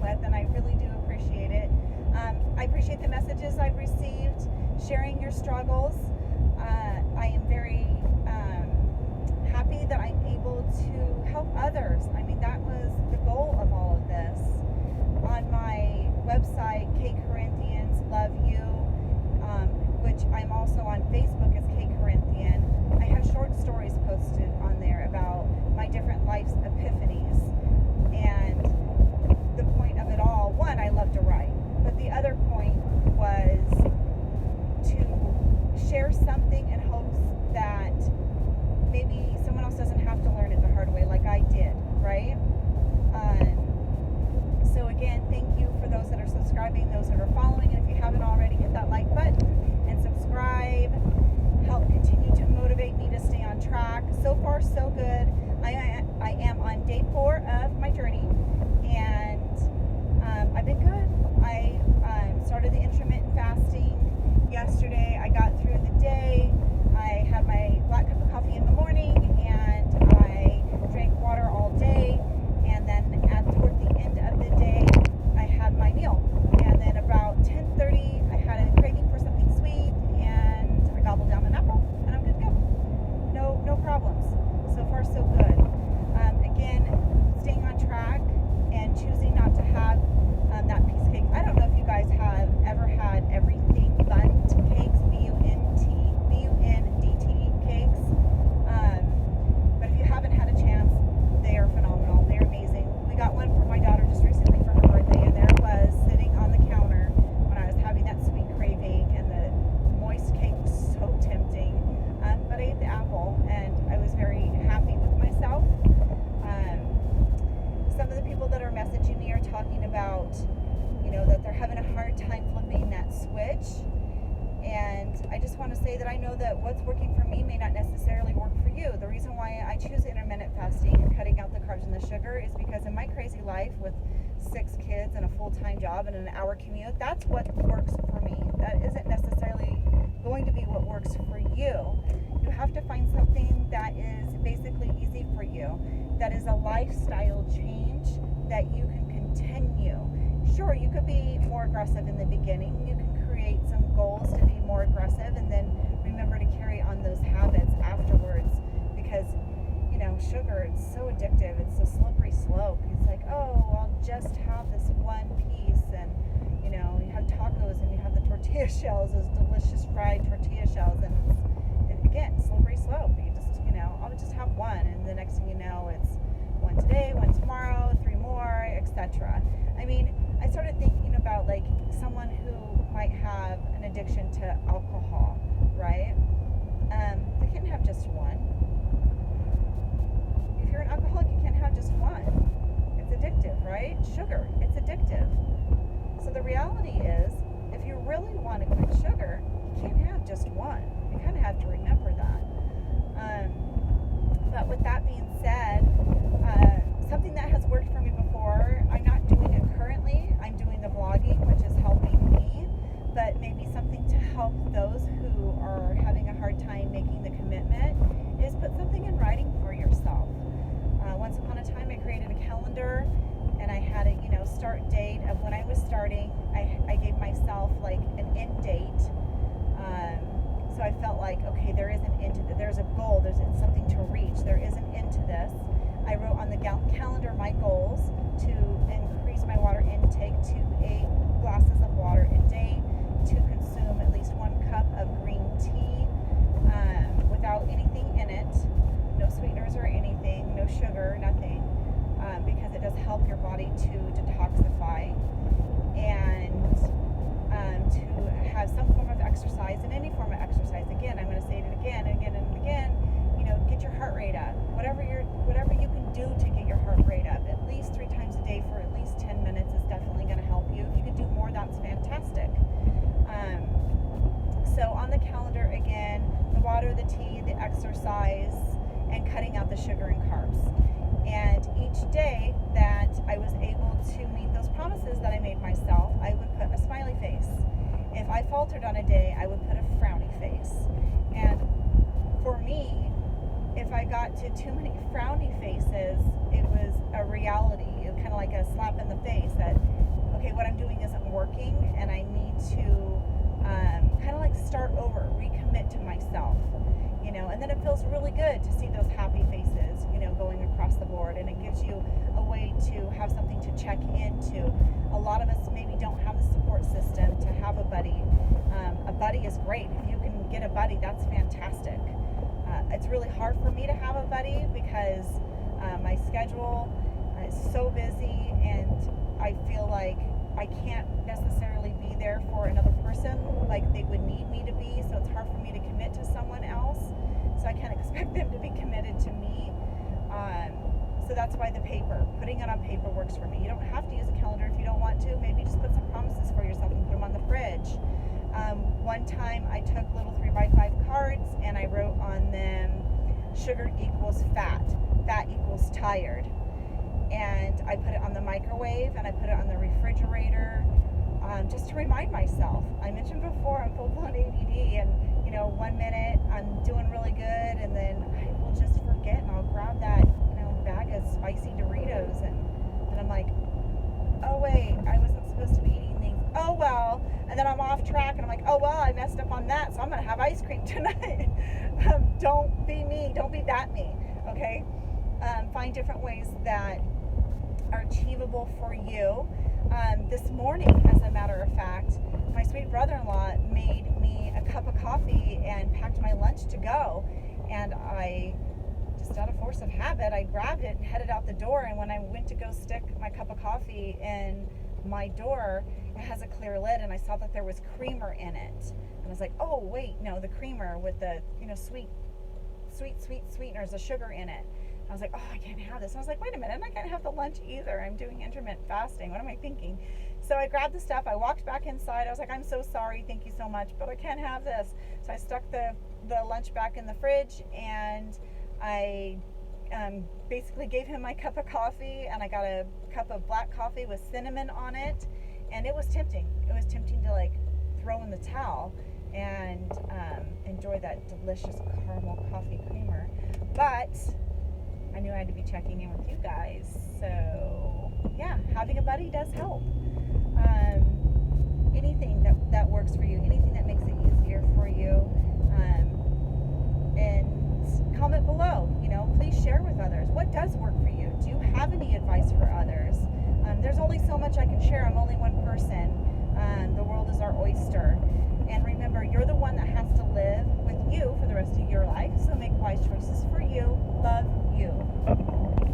with, and I really do appreciate it. I appreciate the messages I've received, sharing your struggles. I am very happy that I'm able to help others. I mean, that was the goal of all of this. On my website, Corinthians Love You, which I'm also on Facebook as Corinthian, I have short stories posted on there about my different life's epiphanies. And the point of it all, one, I love to write, but the other point was to share something in hopes that maybe someone else doesn't have to learn it the hard way like I did, right? So again, thank you for those that are subscribing, those that are following, and if you haven't already, hit that like button and subscribe. Help continue to motivate me to stay on track. So far, so good. I am on day 4 of my journey, and I've been good. I started the intermittent fasting yesterday. I got through the day. I had my black cup of coffee in the morning, and I drank water all day. And then toward the end of the day, I had my meal. And then about 10:30, I had a craving for something sweet, and I gobbled down an apple, and I'm good to go. No problems. So far, so good. Again, staying on track and choosing not to have that piece of cake. I don't know if you guys have ever had everything bunt cakes, B-U-N-D-T cakes. But if you haven't had a chance, they are phenomenal. They're amazing. We got one for my daughter just recently for her birthday, and there it was sitting on the counter when I was having that sweet craving, and the moist cake was so tempting. But I ate the apple, and I was very happy with myself. Some of the people that are messaging me are talking about, that they're having a hard time flipping that switch. And I just want to say that I know that what's working for me may not necessarily work for you. The reason why I choose intermittent fasting and cutting out the carbs and the sugar is because in my crazy life with 6 kids and a full-time job and an hour commute, that's what works for me. That isn't necessarily going to be what works for you. You have to find something that is basically easy for you, that is a lifestyle change that you can continue. Sure, you could be more aggressive in the beginning. You can create some goals to be more aggressive, and then remember to carry on those habits afterwards, because sugar, it's so addictive. It's a slippery slope. It's like, oh, I'll just have this one piece, and you have tacos and you have the tortilla shells, those delicious fried tortilla shells, and it's again, slippery slope. You just I'll just have one, and the next thing you know, it's one today, one tomorrow, 3 more, etc. I mean, I started thinking about like someone who might have an addiction to alcohol, right? They can't have just one. If you're an alcoholic, you can't have just one. It's addictive, right? Sugar, it's addictive. So the reality is, if you really want to quit sugar, you can't have just one. You kind of have to remember that. But with that being said, something that has worked for me before, I'm not doing it currently. I'm doing the vlogging, which is helping me, but maybe something to help those who are having a hard time making the commitment is put something in writing for yourself. Once upon a time, I created a calendar, and I had a start date of when I was starting. I gave myself like an end date. So I felt like, okay, there is an end to this. There's a goal. There's something to reach. There is an end to this. I wrote on the calendar my goals to increase my water intake to 8 glasses of water a day, to consume at least 1 cup of green tea without anything in it, no sweeteners or anything, no sugar, nothing, because it does help your body to detoxify, and to have some form of exercise, and any form of exercise. Again, I'm going to say it again and again and again. Get your heart rate up. Whatever you can do to get your heart rate up, at least 3 times a day for at least 10 minutes is definitely going to help you. If you can do more, that's fantastic. So on the calendar, again, the water, the tea, the exercise, and cutting out the sugar and carbs. And each day that I was able to meet those promises that I made myself, I would put a smiley face. If I faltered on a day, I would put a frowny face. And for me, if I got to too many frowny faces, it was a reality. kind of like a slap in the face that, okay, what I'm doing isn't working, and I need to kind of like start over, recommit to myself, and then it feels really good to see those happy faces, going across the board, and it gives you a way to have something to check into. A lot of us maybe don't have the support system to have a buddy. A buddy is great. If you can get a buddy, that's fantastic. It's really hard for me to have a buddy because my schedule is so busy, and I feel like I can't necessarily be there for another person like they would need me to be, so it's hard for me to commit to someone else, so I can't expect them to be committed to me. So that's why putting it on paper works for me. You don't have to use a calendar if you don't want to. Maybe just put some promises for yourself and put them on the fridge. One time I took little 3x5 cards and I wrote on them, sugar equals fat equals tired. And I put it on the microwave and I put it on the refrigerator, just to remind myself. I mentioned before I'm full-blown ADD, and 1 minute I'm doing really good, and then I will just forget, and I'll grab that bag of spicy Doritos, and I'm like, oh wait, I wasn't supposed to be eating these. Oh well. And then I'm off track, and I'm like, oh well, I messed up on that, so I'm gonna have ice cream tonight. Don't be me. Don't be that me. Okay. Find different ways that are achievable for you. This morning, as a matter of fact, my sweet brother-in-law made me a cup of coffee and packed my lunch to go, and I just out of force of habit, I grabbed it and headed out the door, and when I went to go stick my cup of coffee in my door, it has a clear lid, and I saw that there was creamer in it, and I was like, oh wait, no, the creamer with the sweet sweeteners, the sugar in it. I was like, oh, I can't have this. And I was like, wait a minute, I can't have the lunch either. I'm doing intermittent fasting. What am I thinking? So I grabbed the stuff. I walked back inside. I was like, I'm so sorry. Thank you so much, but I can't have this. So I stuck the lunch back in the fridge, and I basically gave him my cup of coffee, and I got a cup of black coffee with cinnamon on it, and it was tempting. It was tempting to like throw in the towel and enjoy that delicious caramel coffee creamer. But I knew I had to be checking in with you guys. So yeah, having a buddy does help. Anything that works for you, anything that makes it easier for you, and comment below. Please share with others. What does work for you? Do you have any advice for others? There's only so much I can share. I'm only one person. The world is our oyster. And remember, you're the one that has to live with you for the rest of your life. So make wise choices for you. Love you.